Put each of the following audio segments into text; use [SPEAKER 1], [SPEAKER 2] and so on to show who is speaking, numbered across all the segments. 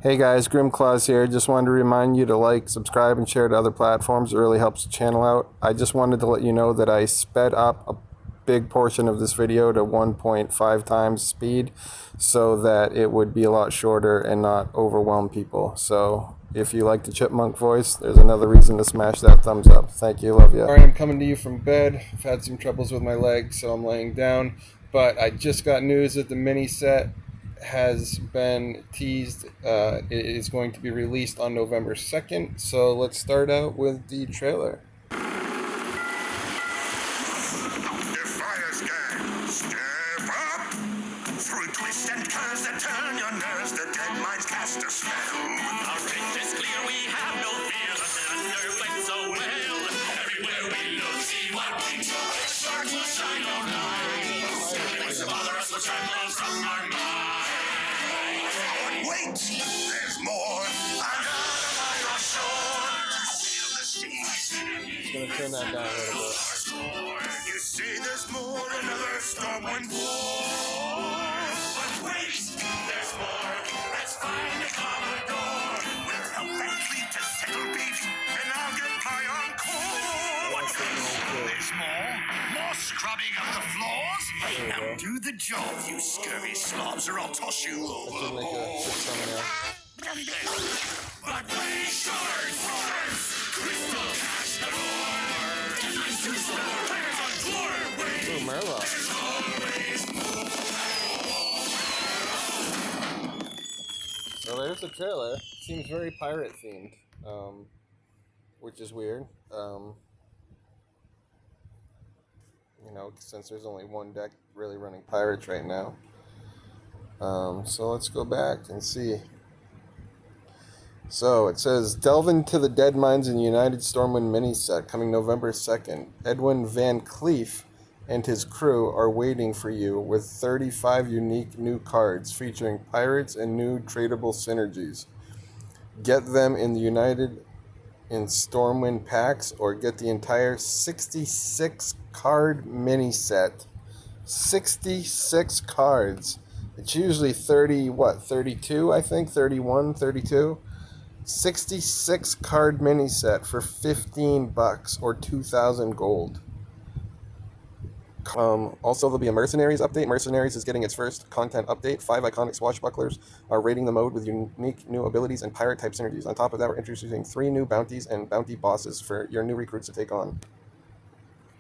[SPEAKER 1] Hey guys, Grimclaws here. Just wanted to remind you to like, subscribe, and share to other platforms. It really helps the channel out. I just wanted to let you know that I sped up a big portion of this video to 1.5 times speed so that it would be a lot shorter and not overwhelm people. So if you like the chipmunk voice, there's another reason to smash that thumbs up. Thank you, love you. Alright, I'm coming to you from bed. I've had some troubles with my leg, so I'm laying down. But I just got news that the mini set has been teased. It is going to be released on November 2nd. So let's start out with the trailer.
[SPEAKER 2] Defiers gang, step up! Through twists and curves that turn your nerves, the dead minds cast a spell.
[SPEAKER 3] Our range is clear, we have no fear. The thunder went so well. Everywhere we look, see what we do. The stars will shine our lights. Things that bother us will tremble from our minds.
[SPEAKER 2] Wait, there's more. Another light on shore. Feel the seas.
[SPEAKER 1] Just gonna turn that down a little bit.
[SPEAKER 2] You say there's more, another storm went forth.
[SPEAKER 3] But wait, there's more. Let's find the common door.
[SPEAKER 2] We'll help that fleet to settle beat, and I'll get my encore. There's more? More scrubbing of the floors? Now do the job, you scurvy slobs, or I'll toss you
[SPEAKER 1] Should make a
[SPEAKER 2] overboard.
[SPEAKER 1] good thumbnail.
[SPEAKER 3] But we shards, crystal cash the door. And ice to store. Players on floor.
[SPEAKER 1] Ooh, Merlot. So there's the trailer. Seems very pirate themed, which is weird. Since there's only one deck really running pirates right now. So let's go back and see. So it says, delve into the dead mines in United Stormwind mini set coming November 2nd. Edwin Van Cleef and his crew are waiting for you with 35 unique new cards featuring pirates and new tradable synergies. Get them in the United in Stormwind packs or get the entire 66 card mini set. 66 cards. It's usually 32, I think, 31, 32. 66 card mini set for $15 or 2,000 gold. Also, there'll be a Mercenaries update. Mercenaries is getting its first content update. 5 iconic swashbucklers are raiding the mode with unique new abilities and pirate-type synergies. On top of that, we're introducing 3 new bounties and bounty bosses for your new recruits to take on.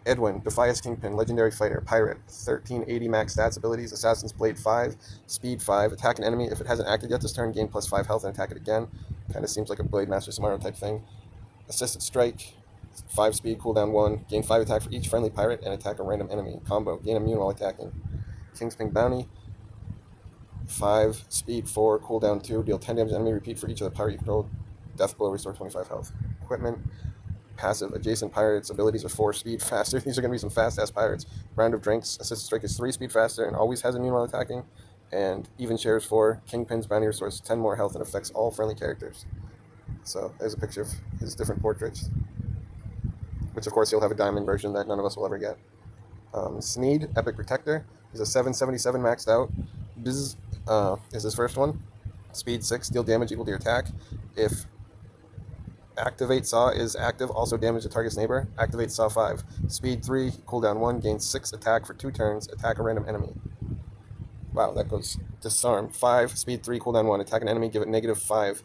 [SPEAKER 1] Edwin, Defias Kingpin, Legendary Fighter, Pirate, 1380 max stats, abilities, Assassin's Blade 5, Speed 5, attack an enemy. If it hasn't acted yet this turn, gain plus 5 health and attack it again. Kind of seems like a Blade Master Samaro type thing. Assisted Strike, 5 speed, cooldown 1, gain 5 attack for each friendly pirate and attack a random enemy. Combo, gain immune while attacking. Kingspin Bounty, 5 speed, 4, cooldown 2, deal 10 damage to enemy, repeat for each of the pirate you control. Death Blow, restore 25 health. Equipment, passive, adjacent pirates, abilities are 4 speed faster. These are going to be some fast-ass pirates. Round of Drinks, Assisted Strike is 3 speed faster and always has immune while attacking. And even shares 4. Kingpin's Bounty restores 10 more health and affects all friendly characters. So there's a picture of his different portraits. Which, of course, he'll have a diamond version that none of us will ever get. Sneed, Epic Protector. He's a 777 maxed out. Biz is his first one. Speed 6, deal damage equal to your attack. If Activate Saw is active, also damage the target's neighbor. Activate Saw 5. Speed 3, cooldown 1, gains 6 attack for 2 turns. Attack a random enemy. Wow, that goes Disarm. 5, speed 3, cooldown 1. Attack an enemy, give it negative 5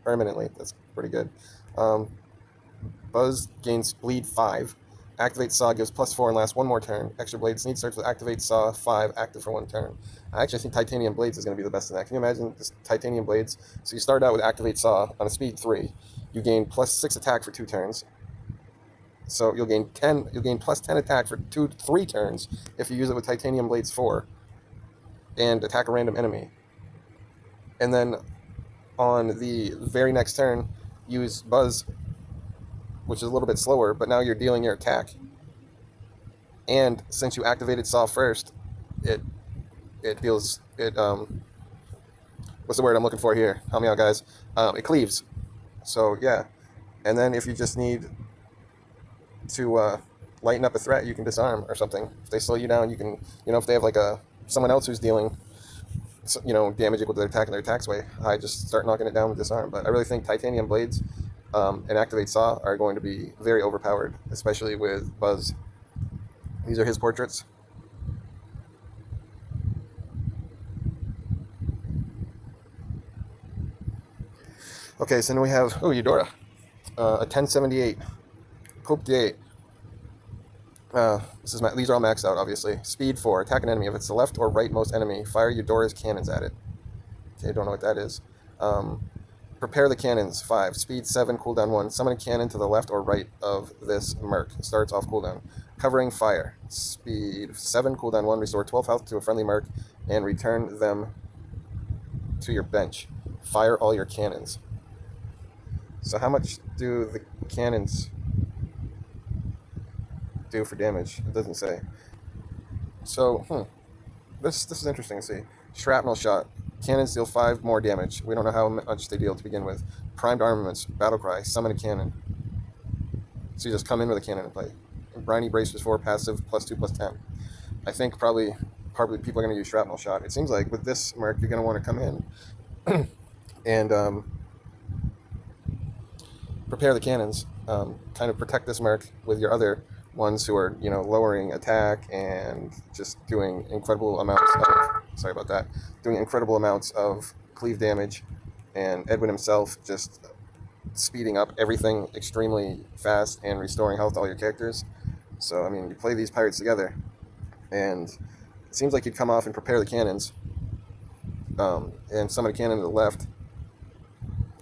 [SPEAKER 1] permanently. That's pretty good. Buzz gains Bleed 5. Activate Saw gives plus 4 and lasts 1 more turn. Extra Blade Sneed starts with Activate Saw 5, active for 1 turn. I actually think Titanium Blades is going to be the best in that. Can you imagine this Titanium Blades? So you start out with Activate Saw on a speed 3. You gain plus 6 attack for 2 turns. So you'll gain plus 10 attack for 3 turns if you use it with Titanium Blades 4 and attack a random enemy. And then on the very next turn, use Buzz, which is a little bit slower, but now you're dealing your attack. And since you activated Saw first, it deals what's the word I'm looking for here? Help me out, guys. It cleaves. So yeah. And then if you just need to lighten up a threat, you can disarm or something. If they slow you down, you can, if they have like someone else who's dealing damage equal to their attack and their attack's way high, just start knocking it down with disarm. But I really think titanium blades and activate saw are going to be very overpowered, especially with Buzz. These are his portraits. Okay, so then we have Eudora, a 1078, Pope D8. These are all maxed out, obviously. Speed 4, attack an enemy. If it's the left or rightmost enemy, fire Eudora's cannons at it. Okay, don't know what that is. Prepare the cannons, 5. Speed 7, cooldown 1. Summon a cannon to the left or right of this merc. Starts off cooldown. Covering fire. Speed 7, cooldown 1. Restore 12 health to a friendly merc and return them to your bench. Fire all your cannons. So how much do the cannons do for damage? It doesn't say. So, this is interesting to see. Shrapnel shot. Cannons deal 5 more damage. We don't know how much they deal to begin with. Primed armaments. Battle cry. Summon a cannon. So you just come in with a cannon and play. And Briny brace was 4, passive, +2/+10. I think probably people are going to use shrapnel shot. It seems like with this merc, you're going to want to come in and prepare the cannons. Kind of protect this merc with your other ones who are, lowering attack and just doing incredible amounts of cleave damage, and Edwin himself just speeding up everything extremely fast and restoring health to all your characters. So, I mean, you play these pirates together, and it seems like you'd come off and prepare the cannons, and summon a cannon to the left.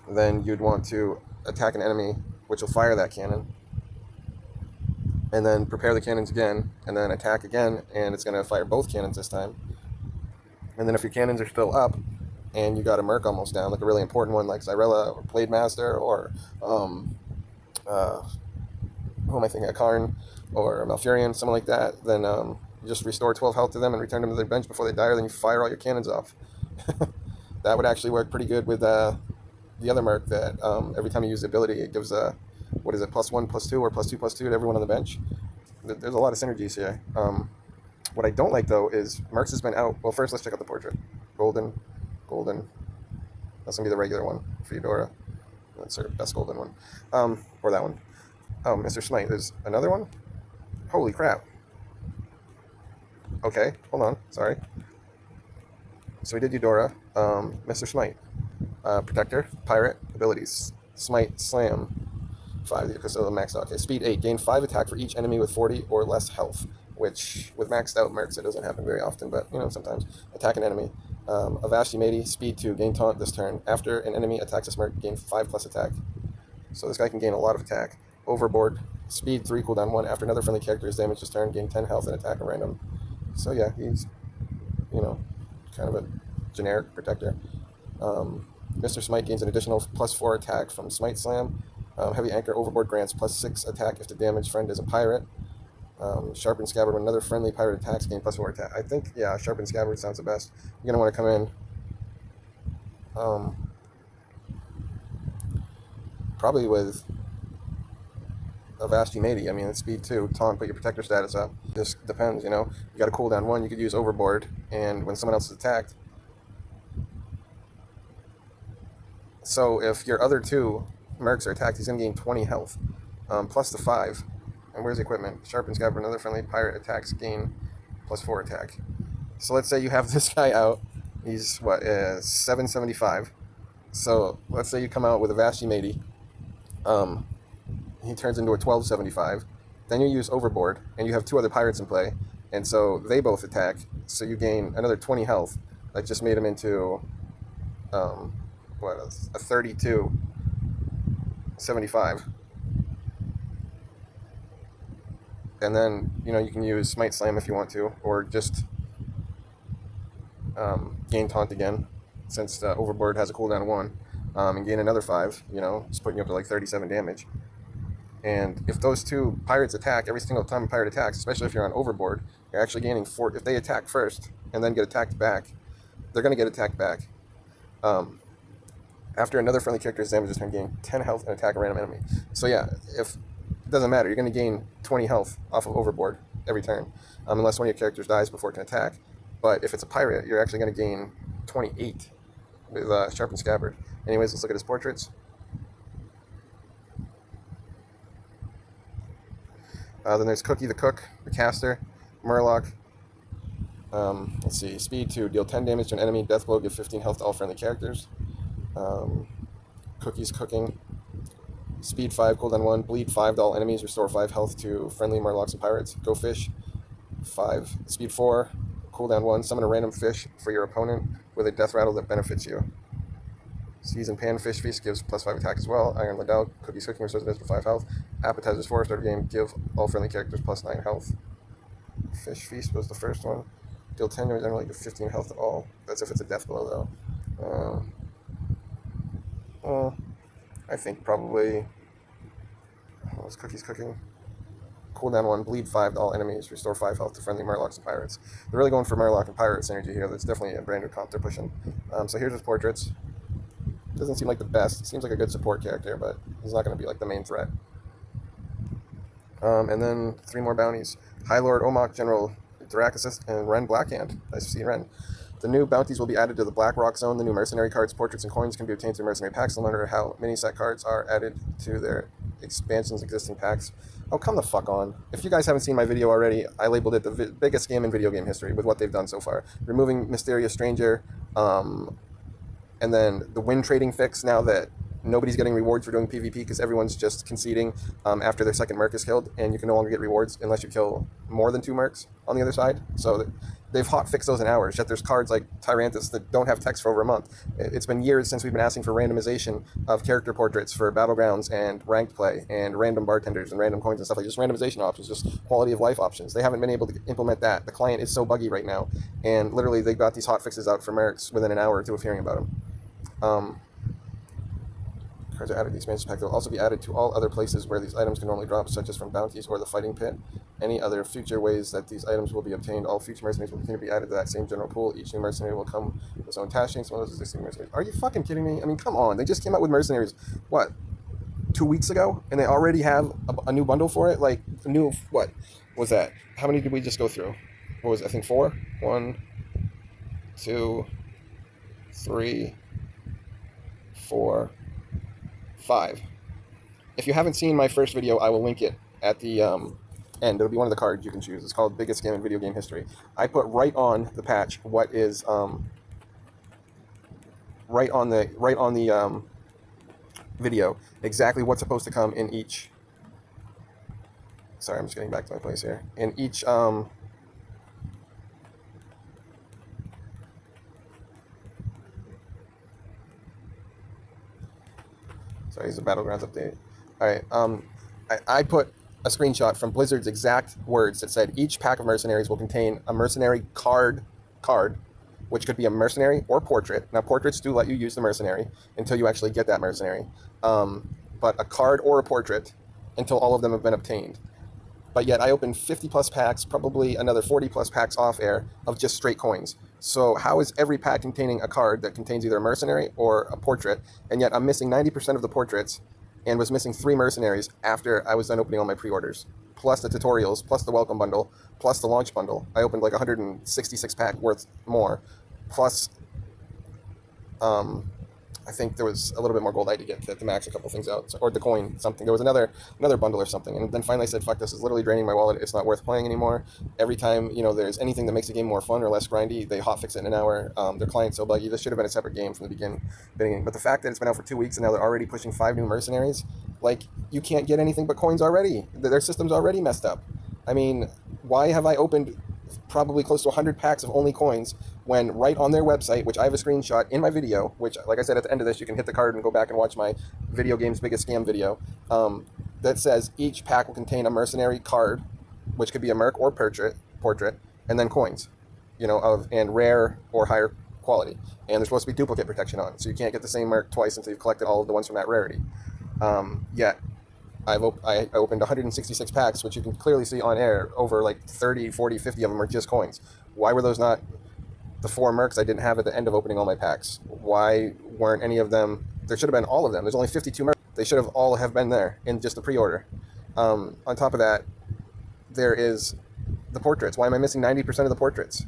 [SPEAKER 1] Then you'd want to attack an enemy, which will fire that cannon, and then prepare the cannons again, and then attack again, and it's going to fire both cannons this time. And then if your cannons are still up, and you got a merc almost down, like a really important one like Xyrella or Blade Master or who am I thinking, a Karn or Malfurion, something like that, then you just restore 12 health to them and return them to their bench before they die, or then you fire all your cannons off. That would actually work pretty good with the other merc that every time you use the ability, it gives +1/+2 or +2/+2 to everyone on the bench. There's a lot of synergies here. What I don't like, though, is Mercs has been out. Well, first, let's check out the portrait. Golden. That's going to be the regular one for Eudora. That's our best golden one. Or that one. Oh, Mr. Smite. There's another one? Holy crap. Okay, hold on. Sorry. So we did Eudora. Mr. Smite. Protector. Pirate. Abilities. Smite. Slam. 5. Because of the maxed out. Okay, speed 8. Gain 5 attack for each enemy with 40 or less health. Which, with maxed out mercs, it doesn't happen very often, but, sometimes. Attack an enemy. Avashti Matey, speed 2, gain taunt this turn. After an enemy attacks this merc, gain 5+ attack. So this guy can gain a lot of attack. Overboard, speed 3, cooldown 1. After another friendly character is damaged this turn, gain 10 health and attack at random. So yeah, he's, kind of a generic protector. Mr. Smite gains an additional +4 attack from Smite Slam. Heavy Anchor Overboard grants +6 attack if the damaged friend is a pirate. Sharpened Scabbard, when another friendly pirate attacks, gain +4 attack. I think, yeah, Sharpened Scabbard sounds the best. You're going to want to come in probably with Avashti Matey. I mean, it's speed 2, taunt, put your protector status up. Just depends, You got a cooldown 1, you could use Overboard, and when someone else is attacked. So if your other 2 mercs are attacked, he's going to gain 20 health, plus the 5. And where's the equipment? Sharpened Scabbard, another friendly pirate attacks, gain +4 attack. So let's say you have this guy out. He's, 775. So let's say you come out with Avashti Matey. He turns into a 1275. Then you use Overboard, and you have 2 other pirates in play. And so they both attack. So you gain another 20 health. That just made him into, a 3275. And then, you can use Smite Slam if you want to, or just gain Taunt again, since Overboard has a cooldown of 1, and gain another 5, it's putting you up to like 37 damage. And if those 2 pirates attack, every single time a pirate attacks, especially if you're on Overboard, you're actually gaining 4. If they attack first and then get attacked back, they're going to get attacked back. After another friendly character is damaged this turn, gain 10 health and attack a random enemy. So yeah, it doesn't matter. You're going to gain 20 health off of Overboard every turn, unless one of your characters dies before it can attack. But if it's a pirate, you're actually going to gain 28 with Sharpened Scabbard. Anyways, let's look at his portraits. Then there's Cookie the Cook, the Caster, Murloc. Let's see, speed 2, deal 10 damage to an enemy, death blow, give 15 health to all friendly characters. Cookie's Cooking, speed 5, cooldown 1, bleed 5 to all enemies, restore 5 health to friendly Murlocs and Pirates. Go Fish, 5, speed 4, cooldown 1, summon a random fish for your opponent with a death rattle that benefits you. Seasoned Pan Fish Feast gives +5 attack as well. Iron Liddell, Cookie's Cooking restores it to 5 health. Appetizers 4, start of game, give all friendly characters +9 health. Fish Feast was the first one. Deal 10 damage, generally give 15 health to all. That's if it's a death blow, though. I think probably. What's Cookie's Cooking? Cooldown 1, bleed 5 to all enemies, restore 5 health to friendly Murlocs and Pirates. They're really going for Murloc and Pirate synergy here. That's definitely a brand new comp they're pushing. So here's his portraits. Doesn't seem like the best. Seems like a good support character, but he's not going to be like the main threat. And then 3 more bounties. High Lord Omok, General Daracasis, and Ren Blackhand. Nice to see Ren. The new bounties will be added to the Black Rock Zone. The new mercenary cards, portraits, and coins can be obtained through mercenary packs, no matter how mini set cards are added to their expansions existing packs. Oh, come the fuck on. If you guys haven't seen my video already, I labeled it the biggest scam in video game history with what they've done so far. Removing Mysterious Stranger, and then the win trading fix, now that nobody's getting rewards for doing PvP because everyone's just conceding after their second merc is killed, and you can no longer get rewards unless you kill more than 2 mercs on the other side. So they've hot fixed those in hours, yet there's cards like Tyrantus that don't have text for over a month. It's been years since we've been asking for randomization of character portraits for Battlegrounds and ranked play and random bartenders and random coins and stuff like just randomization options, just quality of life options. They haven't been able to implement that. The client is so buggy right now, and literally they got these hot fixes out for mercs within an hour or 2 of hearing about them. Cards are added to the expansion pack. They'll also be added to all other places where these items can normally drop, such as from bounties or the fighting pit. Any other future ways that these items will be obtained, all future mercenaries will continue to be added to that same general pool. Each new mercenary will come with its own tashing. Some of those existing mercenaries. Are you fucking kidding me? I mean, come on. They just came out with mercenaries, what, 2 weeks ago? And they already have a new bundle for it? Like, a new, what was that? How many did we just go through? What was it? I think 4? 1, 2, 3, 4, 5. If you haven't seen my first video, I will link it at the end. It'll be one of the cards you can choose. It's called Biggest Scam in Video Game History. I put right on the patch what is right on the video exactly what's supposed to come in each. Sorry, I'm just getting back to my place here. In each sorry, it's a Battlegrounds update. All right, I put a screenshot from Blizzard's exact words that said each pack of mercenaries will contain a mercenary card, which could be a mercenary or portrait. Now, portraits do let you use the mercenary until you actually get that mercenary, but a card or a portrait until all of them have been obtained. But yet I opened 50 plus packs, probably another 40 plus packs off air of just straight coins. So how is every pack containing a card that contains either a mercenary or a portrait, and yet I'm missing 90% of the portraits and was missing 3 mercenaries after I was done opening all my pre-orders, plus the tutorials, plus the welcome bundle, plus the launch bundle. I opened like 166 pack worth more, plus I think there was a little bit more gold I had to get to max a couple things out, or the coin, something. There was another bundle or something, and then finally I said, fuck, this is literally draining my wallet. It's not worth playing anymore. Every time, there's anything that makes the game more fun or less grindy, they hotfix it in an hour. Their client's so buggy. This should have been a separate game from the beginning. But the fact that it's been out for 2 weeks and now they're already pushing 5 new mercenaries, like, you can't get anything but coins already. Their system's already messed up. I mean, why have I opened probably close to 100 packs of only coins when right on their website, which I have a screenshot in my video, which, like I said, at the end of this, you can hit the card and go back and watch my video games biggest scam video, that says each pack will contain a mercenary card, which could be a merc or portrait, and then coins, and rare or higher quality. And there's supposed to be duplicate protection on, so you can't get the same merc twice until you've collected all of the ones from that rarity. Yet I opened 166 packs, which you can clearly see on air. Over like 30, 40, 50 of them are just coins. Why were those not the 4 mercs I didn't have at the end of opening all my packs? Why weren't any of them? There should have been all of them. There's only 52 mercs. They should have all have been there in just the pre-order. On top of that, there is the portraits. Why am I missing 90% of the portraits?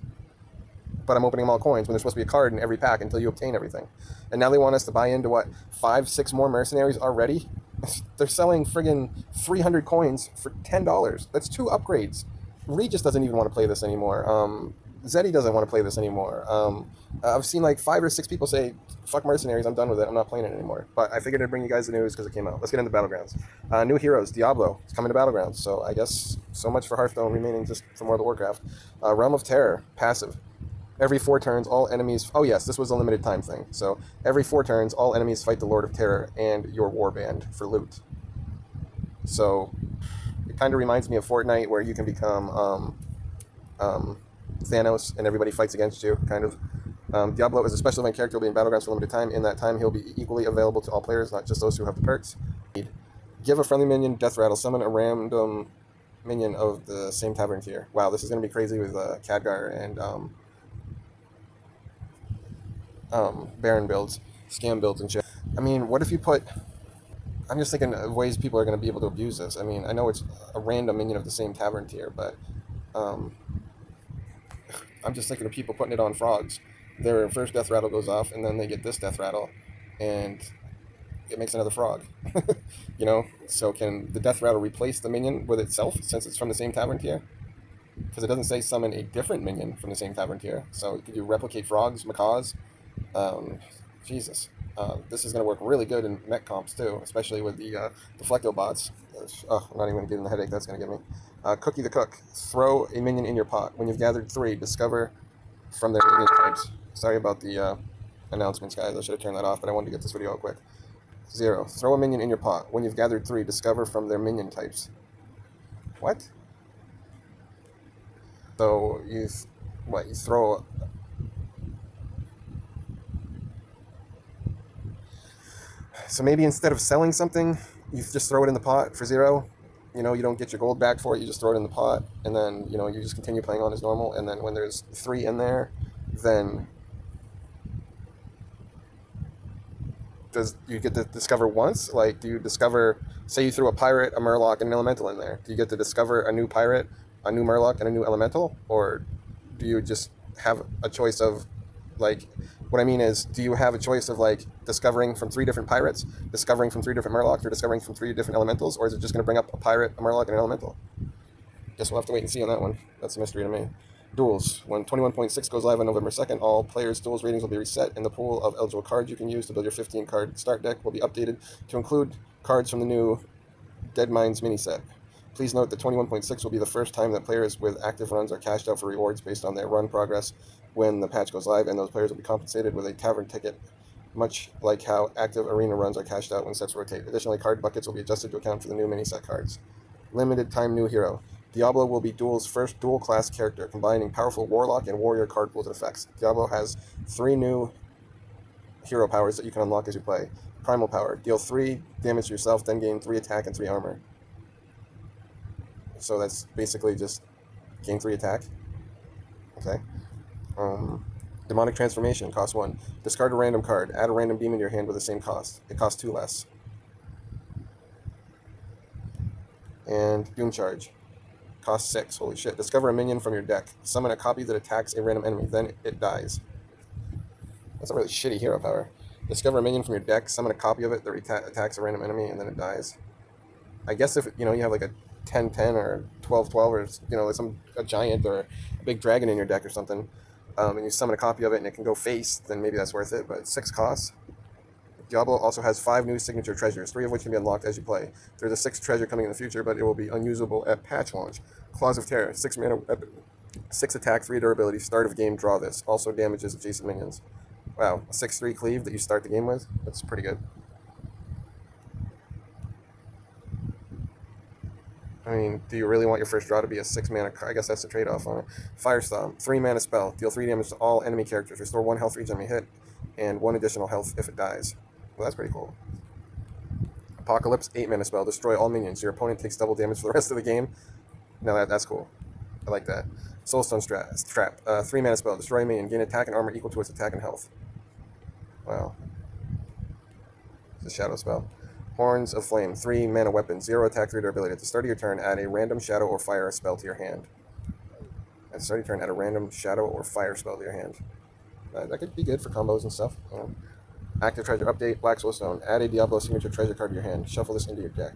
[SPEAKER 1] but I'm opening them all coins when there's supposed to be a card in every pack until you obtain everything. And now they want us to buy into, what, 5-6 more mercenaries already? They're selling friggin' 300 coins for $10. That's 2 upgrades. Regis doesn't even want to play this anymore. Zeddy doesn't want to play this anymore. I've seen like 5 or 6 people say, fuck Mercenaries, I'm done with it, I'm not playing it anymore. But I figured I'd bring you guys the news because it came out. Let's get into Battlegrounds. New heroes, Diablo, is coming to Battlegrounds, so I guess so much for Hearthstone remaining just for World of Warcraft. Realm of Terror, passive. Every 4 turns, all enemies... Oh yes, this was a limited time thing. So every 4 turns, all enemies fight the Lord of Terror and your warband for loot. So it kind of reminds me of Fortnite, where you can become Thanos and everybody fights against you, kind of. Diablo is a special event character. Will be in Battlegrounds for limited time. In that time, he'll be equally available to all players, not just those who have the perks. Give a friendly minion death rattle. Summon a random minion of the same tavern tier. Wow, this is going to be crazy with Khadgar and Baron builds, scam builds and shit. I mean, what if you put... I'm just thinking of ways people are going to be able to abuse this. I mean, I know it's a random minion of the same tavern tier, but I'm just thinking of people putting it on frogs. Their first death rattle goes off, and then they get this death rattle, and it makes another frog. You know? So can the death rattle replace the minion with itself, since it's from the same tavern tier? Because it doesn't say summon a different minion from the same tavern tier. So could you replicate frogs, macaws? Jesus. This is going to work really good in mech comps too, especially with the Deflecto bots. Oh, I'm not even going to get in the headache that's going to give me. Cookie the Cook. Throw a minion in your pot. When you've gathered 3, discover from their minion types. Sorry about the announcements, guys. I should have turned that off, but I wanted to get this video out quick. 0. Throw a minion in your pot. When you've gathered 3, discover from their minion types. What? So you throw... So maybe instead of selling something, you just throw it in the pot for 0. You know, you don't get your gold back for it, you just throw it in the pot, and then, you know, you just continue playing on as normal, and then when there's 3 in there, then does you get to discover once? Like, do you discover, say you threw a pirate, a murloc, and an elemental in there, do you get to discover a new pirate, a new murloc, and a new elemental? Or do you just have a choice of, like, what I mean is, do you have a choice of, like, discovering from 3 different pirates, discovering from 3 different murlocs, or discovering from 3 different elementals, or is it just going to bring up a pirate, a murloc, and an elemental? Guess we'll have to wait and see on that one. That's a mystery to me. Duels. When 21.6 goes live on November 2nd, all players' Duels ratings will be reset, and the pool of eligible cards you can use to build your 15-card start deck will be updated to include cards from the new Dead Mines mini set. Please note that 21.6 will be the first time that players with active runs are cashed out for rewards based on their run progress when the patch goes live, and those players will be compensated with a tavern ticket, much like how active arena runs are cashed out when sets rotate. Additionally, card buckets will be adjusted to account for the new mini set cards. Limited time new hero. Diablo will be Duel's first dual-class character, combining powerful Warlock and Warrior card pools and effects. Diablo has 3 new hero powers that you can unlock as you play. Primal Power. Deal 3 damage to yourself, then gain 3 attack and 3 armor. So that's basically just gain 3 attack. Okay. Demonic Transformation. Costs 1. Discard a random card. Add a random demon to your hand with the same cost. It costs 2 less. And Doom Charge. Cost 6. Holy shit. Discover a minion from your deck. Summon a copy that attacks a random enemy. Then it dies. That's a really shitty hero power. Discover a minion from your deck. Summon a copy of it that attacks a random enemy, and then it dies. I guess if, you know, you have like a 10-10 or 12-12 or, you know, a giant or a big dragon in your deck or something, and you summon a copy of it and it can go face, then maybe that's worth it. But 6 costs. Diablo also has 5 new signature treasures, 3 of which can be unlocked as you play. There's a 6th treasure coming in the future, but it will be unusable at patch launch. Claws of Terror, 6 mana, 6 attack, 3 durability. Start of game, draw this. Also damages adjacent minions. Wow, a 6/3 cleave that you start the game with? That's pretty good. I mean, do you really want your first draw to be a 6 mana? I guess that's the trade-off on it. Firestorm, 3 mana spell. Deal 3 damage to all enemy characters. Restore 1 health for each enemy hit, and 1 additional health if it dies. Well, that's pretty cool. Apocalypse, 8 mana spell. Destroy all minions. Your opponent takes double damage for the rest of the game. No, that's cool. I like that. Soulstone Trap, 3 mana spell. Destroy a minion. Gain attack and armor equal to its attack and health. Wow. It's a shadow spell. Horns of Flame, 3 mana weapon, 0 attack, 3 durability. At the start of your turn, add a random shadow or fire spell to your hand. At the start of your turn, add a random shadow or fire spell to your hand. That could be good for combos and stuff. Active treasure update, Black Soulstone. Add a Diablo signature treasure card to your hand. Shuffle this into your deck.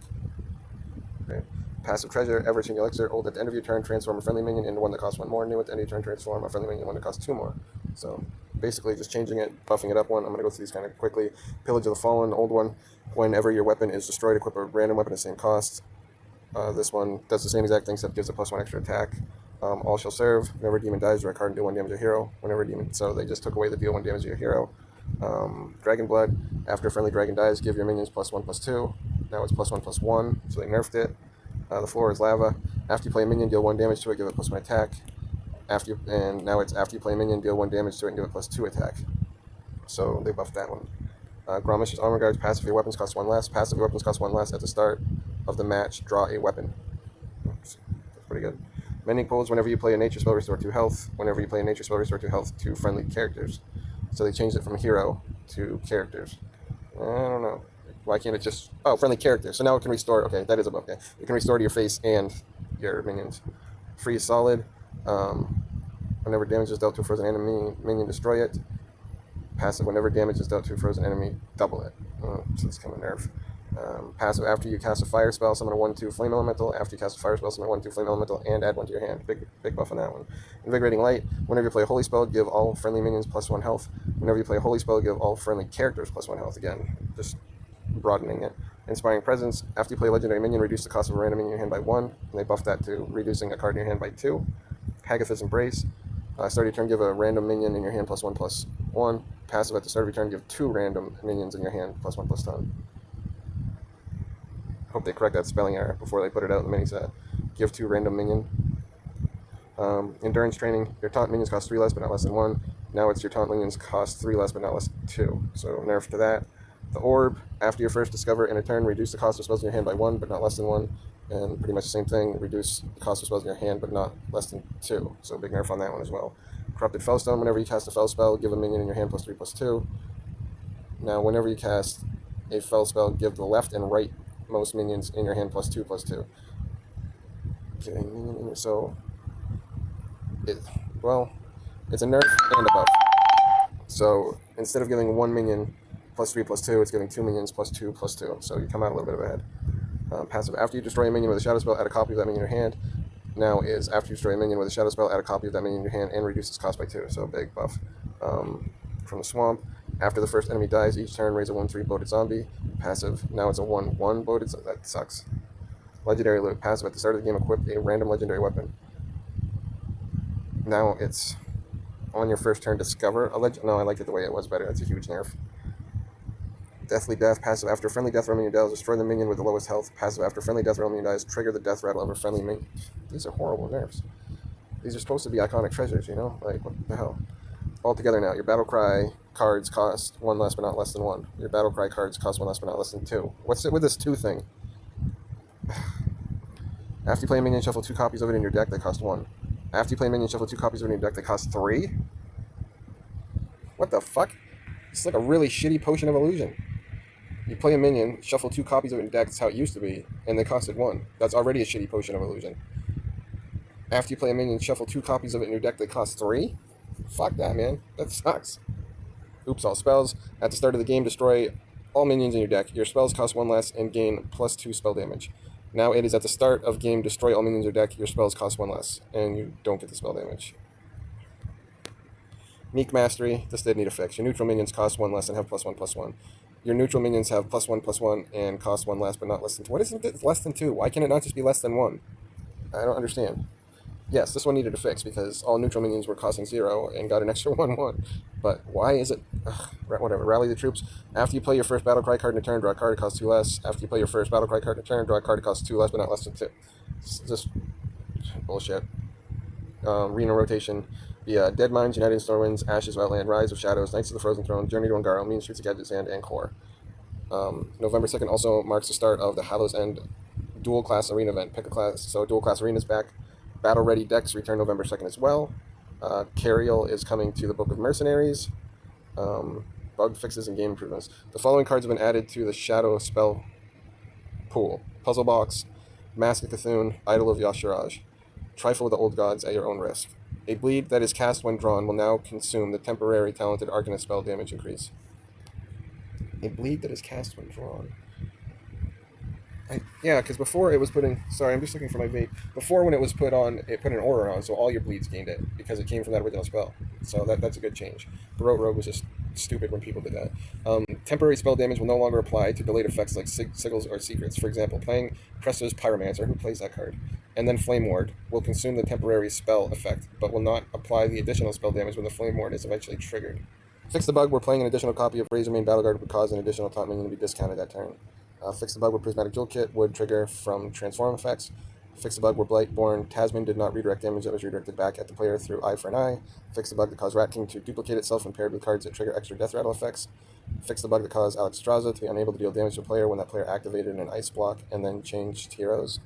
[SPEAKER 1] Okay. Passive treasure, Ever-Changing Elixir. Old at the end of your turn, transform a friendly minion into one that costs 1 more. New at the end of your turn, transform a friendly minion into one that costs 2 more. So basically just changing it, buffing it up one. I'm going to go through these kind of quickly. Pillage of the Fallen, old one. Whenever your weapon is destroyed, equip a random weapon at the same cost. This one does the same exact thing, except gives a +1 extra attack. All shall serve. Whenever a demon dies, draw a card and deal 1 damage to a hero. Whenever a demon, so they just took away the deal 1 damage to your hero. Dragon Blood. After a friendly dragon dies, give your minions +1/+2. Now it's +1/+1, so they nerfed it. The floor is lava. After you play a minion, deal 1 damage to it, give it +1 attack. Now it's after you play a minion, deal 1 damage to it and give it +2 attack. So they buffed that one. Gromish's Armor Guards. Passive, your weapons cost 1 less. Passive, your weapons cost 1 less at the start of the match. Draw a weapon. That's pretty good. Mending Pools. Whenever you play a nature spell, restore 2 health. Whenever you play a nature spell, restore 2 health to friendly characters. So they changed it from hero to characters. I don't know. Why can't it just... Oh, friendly characters. So now it can restore... Okay, that is a buff. Okay. It can restore to your face and your minions. Freeze Solid. Whenever damage is dealt to a frozen enemy, minion, destroy it. Passive, whenever damage is dealt to a frozen enemy, double it. So it's kind of nerf. Passive, after you cast a fire spell, summon a 1/2 flame elemental. After you cast a fire spell, summon a 1/2 flame elemental and add 1 to your hand. Big buff on that one. Invigorating Light. Whenever you play a holy spell, give all friendly minions +1 health. Whenever you play a holy spell, give all friendly characters +1 health. Again, just broadening it. Inspiring Presence. After you play a legendary minion, reduce the cost of a random minion in your hand by 1. And they buffed that to reducing a card in your hand by 2. Hagatha's Embrace. Start of your turn, give a random minion in your hand +1/+1. Passive, at the start of your turn, give 2 random minions in your hand +1/+10. Hope they correct that spelling error before they put it out in the mini set. Give 2 random minion. Endurance Training. Your taunt minions cost 3 less, but not less than 1. Now it's your taunt minions cost 3 less, but not less than 2. So nerf to that. The Orb. After your first discover in a turn, reduce the cost of spells in your hand by 1, but not less than 1. And pretty much the same thing. Reduce the cost of spells in your hand, but not less than 2. So big nerf on that one as well. Corrupted Fellstone. Whenever you cast a fell spell, give a minion in your hand +3/+2. Now, whenever you cast a fell spell, give the left and right most minions in your hand +2/+2. Okay, so it's a nerf and a buff. So instead of giving 1 minion +3/+2, it's giving 2 minions +2/+2. So you come out a little bit ahead. Passive. After you destroy a minion with a shadow spell, add a copy of that minion in your hand. Now is after you destroy a minion with a shadow spell, add a copy of that minion in your hand and reduce its cost by 2. So big buff. From the Swamp. After the first enemy dies, each turn raise a 1/3 bloated zombie. Passive. Now it's a 1/1 bloated zombie. That sucks. Legendary Loot. Passive. At the start of the game, equip a random legendary weapon. Now it's on your first turn, discover a No, I liked it the way it was better. That's a huge nerf. Deathly Death. Passive. After friendly death roll minion dies, destroy the minion with the lowest health. Passive. After friendly death roll minion dies, trigger the death rattle of a friendly minion. These are horrible nerfs. These are supposed to be iconic treasures, you know? Like, what the hell? All together now. Your Battlecry cards cost 1 less, but not less than 1. Your Battlecry cards cost 1 less, but not less than 2. What's it with this 2 thing? After you play a minion, shuffle 2 copies of it in your deck that cost 1. After you play a minion, shuffle 2 copies of it in your deck that cost 3? What the fuck? It's like a really shitty Potion of Illusion. You play a minion, shuffle 2 copies of it in your deck, that's how it used to be, and they costed 1. That's already a shitty Potion of Illusion. After you play a minion, shuffle 2 copies of it in your deck that cost 3? Fuck that, man. That sucks. Oops, all spells. At the start of the game, destroy all minions in your deck. Your spells cost 1 less and gain +2 spell damage. Now it is at the start of game, destroy all minions in your deck. Your spells cost 1 less, and you don't get the spell damage. Meek Mastery. This did need a fix. Your neutral minions cost 1 less and have +1/+1. Your neutral minions have +1/+1 and cost 1 less, but not less than 2. What isn't it less than 2? Why can it not just be less than 1? I don't understand. Yes, this one needed a fix because all neutral minions were costing 0 and got an extra 1/1. But why is it... whatever. Rally the troops. After you play your first Battlecry card in a turn, draw a card that costs 2 less. After you play your first Battlecry card in a turn, draw a card that costs 2 less, but not less than 2. It's just bullshit. Arena rotation. The Dead Mines, United Stormwinds, Ashes of Outland, Rise of Shadows, Knights of the Frozen Throne, Journey to Ungaro, Mean Streets of Gadgetzand, and Core. November 2nd also marks the start of the Hallows End Dual Class Arena event. Pick a class. So Dual Class Arena's back. Battle Ready decks return November 2nd as well. Cariel is coming to the Book of Mercenaries. Bug fixes and game improvements. The following cards have been added to the Shadow Spell pool. Puzzle Box, Mask of Cthulhu, Idol of Yashiraj. Trifle with the Old Gods at your own risk. A bleed that is cast when drawn will now consume the temporary talented Arcanist spell damage increase. A bleed that is cast when drawn. Yeah, because before it was putting. Sorry, I'm just looking for my vape. Before, when it was put on, it put an aura on, so all your bleeds gained it because it came from that original spell. So that's a good change. Baroque Rogue was just stupid when people did that. Temporary spell damage will no longer apply to delayed effects like sigils or secrets. For example, playing Presto's Pyromancer, who plays that card, and then Flame Ward will consume the temporary spell effect, but will not apply the additional spell damage when the Flame Ward is eventually triggered. Fix the bug where playing an additional copy of Razormane Battleguard would cause an additional top minion to be discounted that turn. Fix the bug where Prismatic Jewel Kit would trigger from transform effects. Fix the bug where Blightborn Tasman did not redirect damage that was redirected back at the player through Eye for an Eye. Fix the bug that caused Rat King to duplicate itself when paired with cards that trigger extra Death Rattle effects. Fix the bug that caused Alexstrasza to be unable to deal damage to a player when that player activated an ice block and then changed heroes.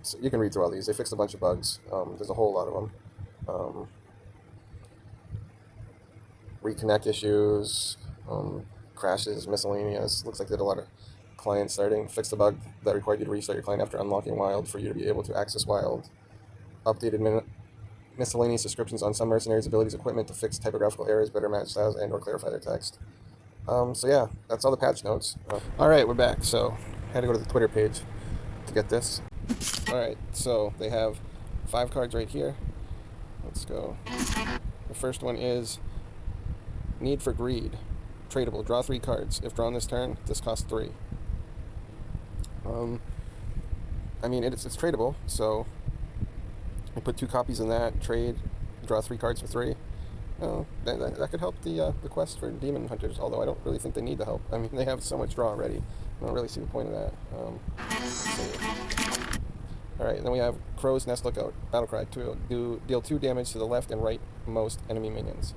[SPEAKER 1] So you can read through all these. They fixed a bunch of bugs. There's a whole lot of them. Reconnect issues, crashes, miscellaneous. Looks like they did a lot of client starting. Fix the bug that required you to restart your client after unlocking Wild for you to be able to access Wild. Updated miscellaneous descriptions on some mercenaries' abilities, equipment to fix typographical errors, better match styles, and or clarify their text. So yeah, that's all the patch notes. All right, we're back. So I had to go to the Twitter page to get this. All right, so they have 5 cards right here. Let's go. The first one is Need for Greed. Tradable. Draw 3 cards. If drawn this turn, this costs 3. I mean, it's tradable, so I put 2 copies in that, trade, draw 3 cards for 3. That could help the quest for Demon Hunters, although I don't really think they need the help. I mean, they have so much draw already. I don't really see the point of that. Alright, then we have Crow's Nest Lookout. Battlecry. Deal 2 damage to the left and right most enemy minions.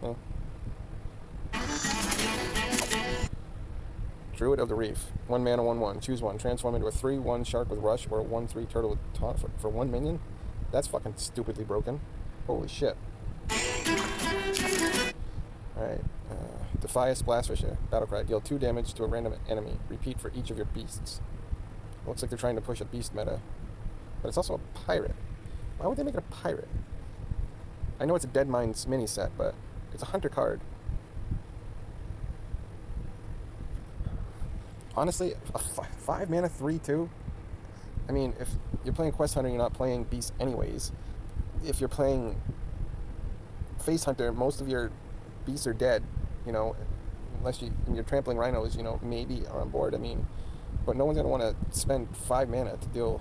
[SPEAKER 1] Well, Druid of the Reef. 1 mana, 1/1. Choose one. Transform into a 3/1 shark with rush or a 1/3 turtle with taunt for 1 minion? That's fucking stupidly broken. Holy shit. Alright. Defy a Splashfisher. Battlecry. Deal 2 damage to a random enemy. Repeat for each of your beasts. Looks like they're trying to push a beast meta. But it's also a pirate. Why would they make it a pirate? I know it's a Dead Minds mini set, but it's a hunter card. Honestly, a 5 mana 3/2. I mean, if you're playing Quest Hunter, you're not playing Beast anyways. If you're playing Face Hunter, most of your beasts are dead. You know, unless you're trampling rhinos. You know, maybe are on board. I mean, but no one's gonna want to spend 5 mana to deal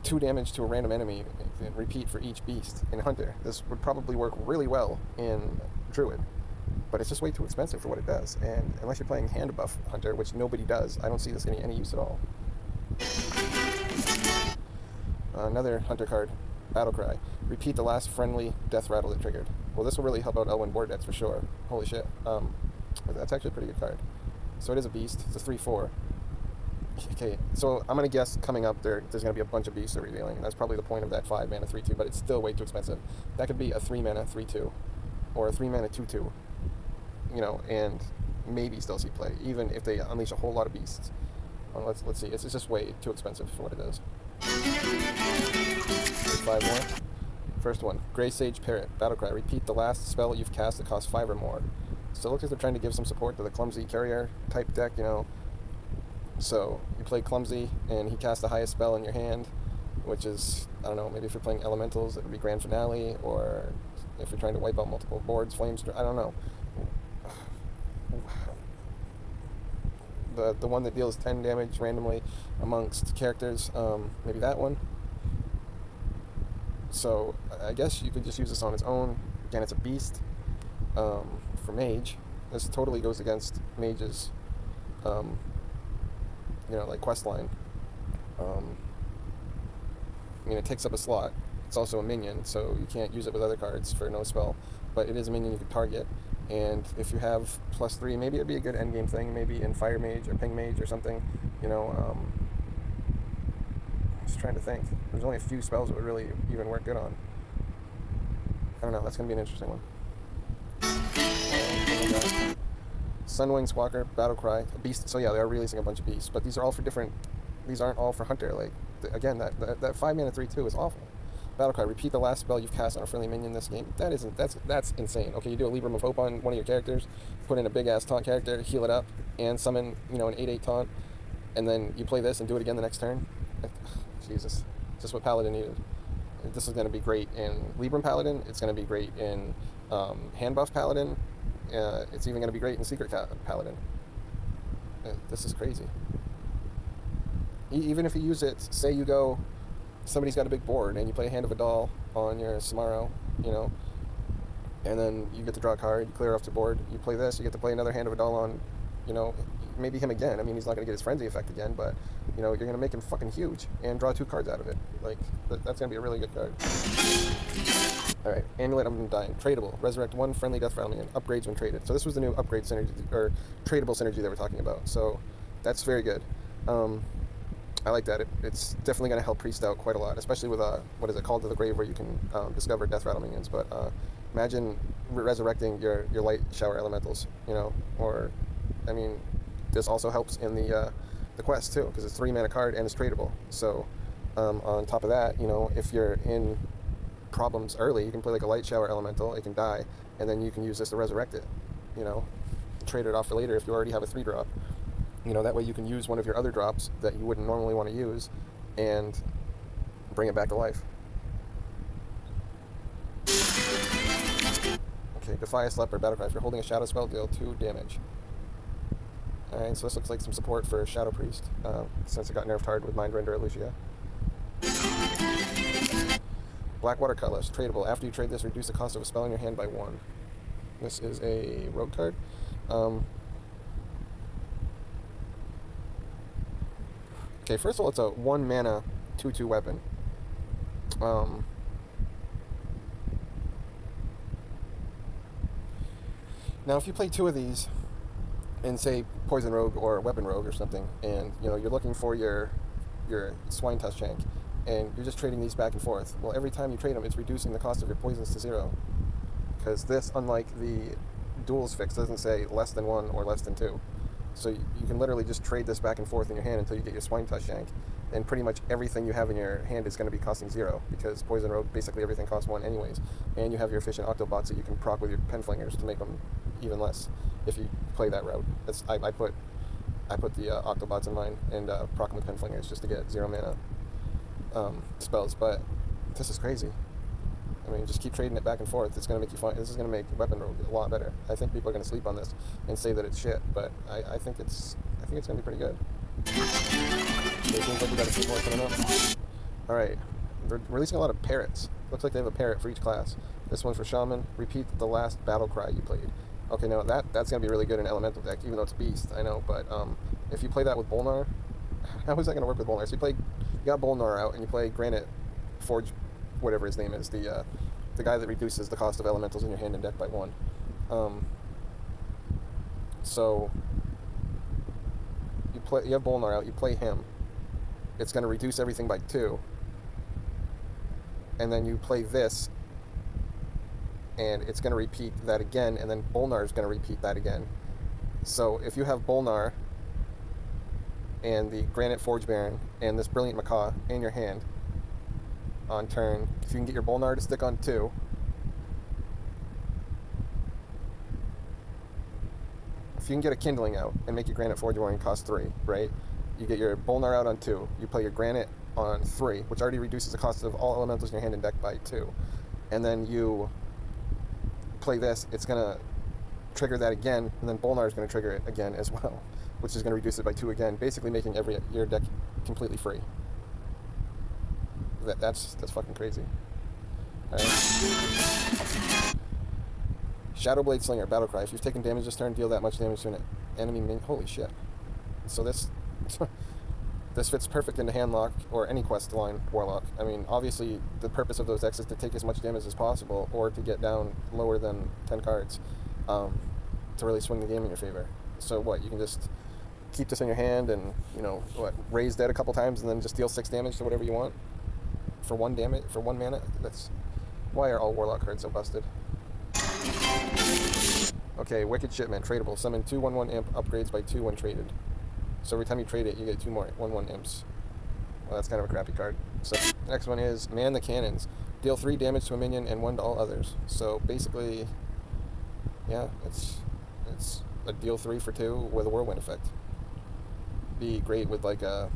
[SPEAKER 1] 2 damage to a random enemy and repeat for each beast in Hunter. This would probably work really well in Druid. But it's just way too expensive for what it does. And unless you're playing hand buff Hunter, which nobody does, I don't see this getting any use at all. Another Hunter card, Battlecry. Repeat the last friendly death rattle it triggered. Well, this will really help out Elwyn board decks for sure. Holy shit. That's actually a pretty good card. So it is a beast. It's a 3/4. Okay, so I'm going to guess coming up there's going to be a bunch of beasts they're revealing. And that's probably the point of that 5 mana 3/2, but it's still way too expensive. That could be a 3 mana 3/2 or a 3 mana 2/2. You know, and maybe still see play, even if they unleash a whole lot of beasts. Let's see. It's just way too expensive for what it is. 5 more. First one, Grey Sage Parrot. Battlecry. Repeat the last spell you've cast that costs 5 or more. So it looks like they're trying to give some support to the clumsy carrier type deck, you know. So you play clumsy, and he casts the highest spell in your hand, which is, I don't know, maybe if you're playing elementals, it would be Grand Finale, or if you're trying to wipe out multiple boards, Flames, I don't know. The one that deals 10 damage randomly amongst characters, maybe that one. So I guess you could just use this on its own. Again, it's a beast for mage. This totally goes against mage's, like quest line. I mean, it takes up a slot. It's also a minion, so you can't use it with other cards for no spell. But it is a minion you can target. And if you have +3, maybe it'd be a good endgame thing, maybe in Fire Mage or Ping Mage or something, just trying to think. There's only a few spells that would really even work good on. I don't know, that's going to be an interesting one. Sunwing Squawker, Battlecry, a beast. So yeah, they are releasing a bunch of beasts, but these are all for different these aren't all for Hunter. Like, again, that 5-mana 3/2 is awful. Battlecry, repeat the last spell you've cast on a friendly minion this game. That's insane. Okay, you do a Libram of Hope on one of your characters, put in a big ass taunt character, heal it up, and summon, an 8/8 taunt, and then you play this and do it again the next turn. Jesus, just what Paladin needed. This is going to be great in Libram Paladin. It's going to be great in Hand Buff Paladin. It's even going to be great in Secret Paladin. This is crazy. Even if you use it, say you go, somebody's got a big board and you play Hand of Adal on your Samaro, and then you get to draw a card, you clear off the board, you play this, you get to play another Hand of Adal on, maybe him again. I mean, he's not going to get his Frenzy effect again, but, you're going to make him fucking huge and draw 2 cards out of it. Like, that's going to be a really good card. Alright, Amulet of Undying. Tradable. Resurrect 1 friendly Death Rattle minion. Upgrades when traded. So this was the new upgrade synergy, or tradable synergy they were talking about. So that's very good. I like that. It's definitely going to help Priest out quite a lot, especially with, what is it, Call to the Grave, where you can discover Death Rattle minions. But imagine resurrecting your Light Shower Elementals, or, I mean, this also helps in the quest, too, because it's 3-mana card and it's tradable. So on top of that, if you're in problems early, you can play like a Light Shower Elemental, it can die, and then you can use this to resurrect it, trade it off for later if you already have a 3-drop. That way you can use one of your other drops that you wouldn't normally want to use and bring it back to life. Okay, Defy a Sleeper, Battlecry. If you're holding a Shadow spell, deal 2 damage. Alright, so this looks like some support for Shadow Priest, since it got nerfed hard with Mindrender at Lucia. Blackwater Cutlass, tradable. After you trade this, reduce the cost of a spell in your hand by 1. This is a rogue card. Okay, first of all, it's a 1-mana 2/2 weapon. Now, if you play 2 of these, and say Poison Rogue or Weapon Rogue or something, and you're looking for your Swine Tusk Shank, and you're just trading these back and forth, well, every time you trade them, it's reducing the cost of your poisons to 0. Because this, unlike the Duels fix, doesn't say less than 1 or less than 2. So you can literally just trade this back and forth in your hand until you get your Swine Tusk Shank, and pretty much everything you have in your hand is going to be costing 0, because Poison Rogue, basically everything costs 1 anyways, and you have your efficient Octobots that you can proc with your Penflingers to make them even less if you play that route. I put the Octobots in mine and proc them with Penflingers just to get 0-mana spells, but this is crazy. I mean, just keep trading it back and forth. It's going to make you fun. This is going to make Weapon Rogue a lot better. I think people are going to sleep on this and say that it's shit, but I think it's going to be pretty good. It seems like we got a few more coming up. Alright, they're releasing a lot of Parrots. Looks like they have a Parrot for each class. This one's for Shaman. Repeat the last battle cry you played. Okay, now that's going to be really good in Elemental deck, even though it's Beast, I know, but if you play that with Bolnar, how is that going to work with Bolnar? So you got Bolnar out, and you play Granite Forge, whatever his name is, the guy that reduces the cost of elementals in your hand and deck by 1. So you have Bolnar out, you play him. It's going to reduce everything by 2. And then you play this, and it's going to repeat that again, and then Bolnar is going to repeat that again. So if you have Bolnar and the Granite Forge Baron and this Brilliant Macaw in your hand on turn, if you can get your Bolnar to stick on 2, if you can get a Kindling out and make your Granite Forge Baron cost 3, right? You get your Bolnar out on 2, you play your Granite on 3, which already reduces the cost of all elementals in your hand and deck by 2, and then you play this, it's going to trigger that again, and then Bolnar is going to trigger it again as well, which is going to reduce it by 2 again, basically making your deck completely free. That's fucking crazy. Alright. Shadowblade Slinger, Battlecry. If you've taken damage this turn, deal that much damage to an enemy minion. Holy shit. So this fits perfect into Handlock or any quest line Warlock. I mean, obviously, the purpose of those decks is to take as much damage as possible, or to get down lower than 10 cards, to really swing the game in your favor. So what, you can just keep this in your hand and, raise dead a couple times and then just deal 6 damage to whatever you want? For 1 mana? Why are all Warlock cards so busted? Okay, Wicked Shipment, tradable. Summon 2/1/1 imp, upgrades by 2 when traded. So every time you trade it, you get 2 more 1/1 imps. Well, that's kind of a crappy card. So the next one is Man the Cannons. Deal 3 damage to a minion and 1 to all others. So basically, yeah, it's a deal 3 for 2 with a whirlwind effect. Be great with like a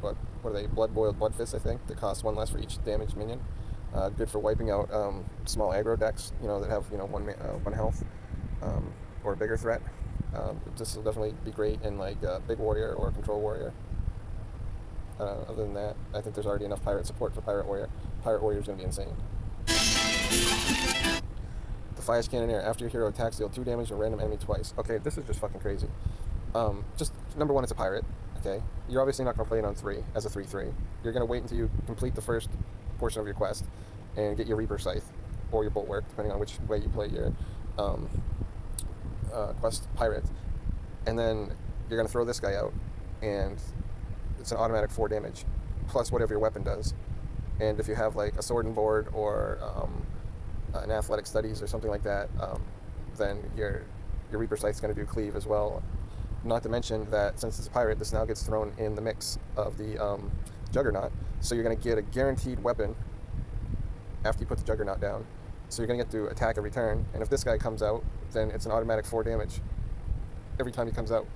[SPEAKER 1] what are they? Blood Boiled Blood Fist, I think. That costs 1 less for each damaged minion. Good for wiping out small aggro decks, that have 1 health or a bigger threat. This will definitely be great in like Big Warrior or Control Warrior. Other than that, I think there's already enough pirate support for Pirate Warrior. Pirate Warrior is going to be insane. Defias Cannoneer. After your hero attacks, deal 2 damage to a random enemy twice. Okay, this is just fucking crazy. Just number 1, it's a pirate. Okay, you're obviously not going to play it on 3 as a 3/3. You're going to wait until you complete the first portion of your quest and get your Reaper Scythe or your Bulwark, depending on which way you play your quest pirate, and then you're going to throw this guy out, and it's an automatic 4 damage plus whatever your weapon does. And if you have like a sword and board or an athletic studies or something like that, then your Reaper Scythe is going to do cleave as well. Not to mention that since it's a pirate, this now gets thrown in the mix of the Juggernaut, so you're going to get a guaranteed weapon after you put the Juggernaut down. So you're going to get to attack every turn, and if this guy comes out, then it's an automatic 4 damage every time he comes out.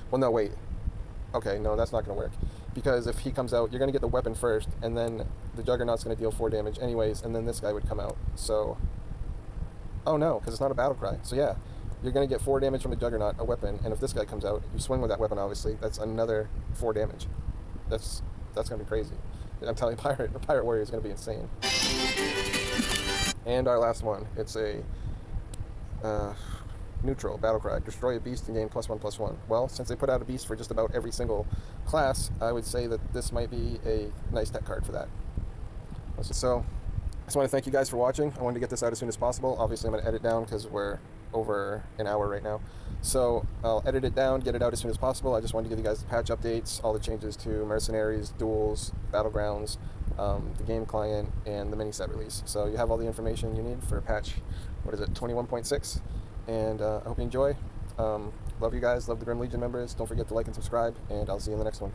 [SPEAKER 1] Well, no, wait. Okay, no, that's not going to work. Because if he comes out, you're going to get the weapon first, and then the Juggernaut's going to deal 4 damage anyways, and then this guy would come out. So, oh no, because it's not a battle cry. So yeah, you're going to get 4 damage from the Juggernaut, a weapon, and if this guy comes out, you swing with that weapon, obviously, that's another 4 damage. That's going to be crazy. I'm telling you, Pirate Warrior is going to be insane. And our last one, it's a neutral battle cry. Destroy a beast and gain +1/+1. Well, since they put out a beast for just about every single class, I would say that this might be a nice tech card for that. So, I just want to thank you guys for watching. I wanted to get this out as soon as possible. Obviously, I'm going to edit down because we're over an hour right now. So, I'll edit it down, get it out as soon as possible. I just wanted to give you guys the patch updates, all the changes to Mercenaries, Duels, Battlegrounds, the game client, and the mini set release. So, you have all the information you need for patch, 21.6? And I hope you enjoy. Love you guys, love the Grim Legion members. Don't forget to like and subscribe, and I'll see you in the next one.